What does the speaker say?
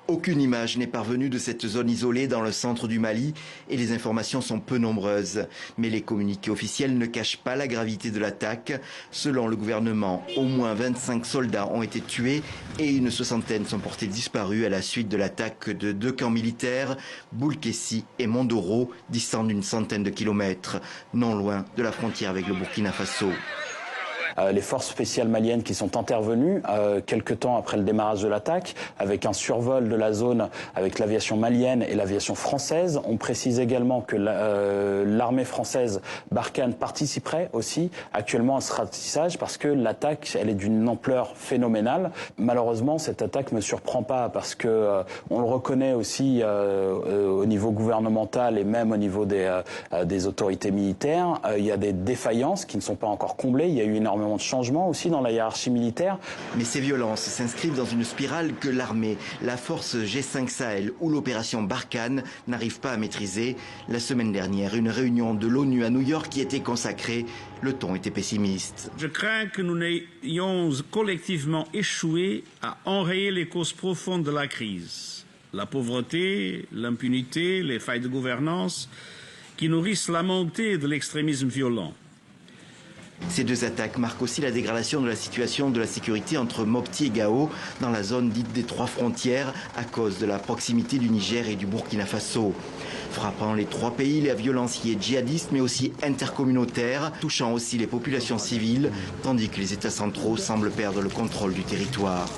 Aucune image n'est parvenue de cette zone isolée dans le centre du Mali et les informations sont peu nombreuses. Mais les communiqués officiels ne cachent pas la gravité de l'attaque. Selon le gouvernement, au moins 25 soldats ont été tués et une soixantaine sont portés disparus à la suite de l'attaque de 2 camps militaires, Boulkessi et Mondoro, distants d'une centaine de kilomètres, non loin de la frontière avec le Burkina Faso. Les forces spéciales maliennes qui sont intervenues quelques temps après le démarrage de l'attaque, avec un survol de la zone avec l'aviation malienne et l'aviation française. On précise également que l'armée française Barkhane participerait aussi actuellement à ce ratissage parce que l'attaque, elle est d'une ampleur phénoménale. Malheureusement, cette attaque ne surprend pas parce que on le reconnaît aussi au niveau gouvernemental et même au niveau des autorités militaires. Il y a des défaillances qui ne sont pas encore comblées. Il y a eu énormément de changements aussi dans la hiérarchie militaire. Mais ces violences s'inscrivent dans une spirale que l'armée, la force G5 Sahel ou l'opération Barkhane n'arrivent pas à maîtriser. La semaine dernière, une réunion de l'ONU à New York y était consacrée. Le ton était pessimiste. Je crains que nous n'ayons collectivement échoué à enrayer les causes profondes de la crise. La pauvreté, l'impunité, les failles de gouvernance qui nourrissent la montée de l'extrémisme violent. Ces deux attaques marquent aussi la dégradation de la situation de la sécurité entre Mopti et Gao, dans la zone dite des 3 frontières, à cause de la proximité du Niger et du Burkina Faso. Frappant les 3 pays, la violence y est djihadiste mais aussi intercommunautaire, touchant aussi les populations civiles, tandis que les États centraux semblent perdre le contrôle du territoire.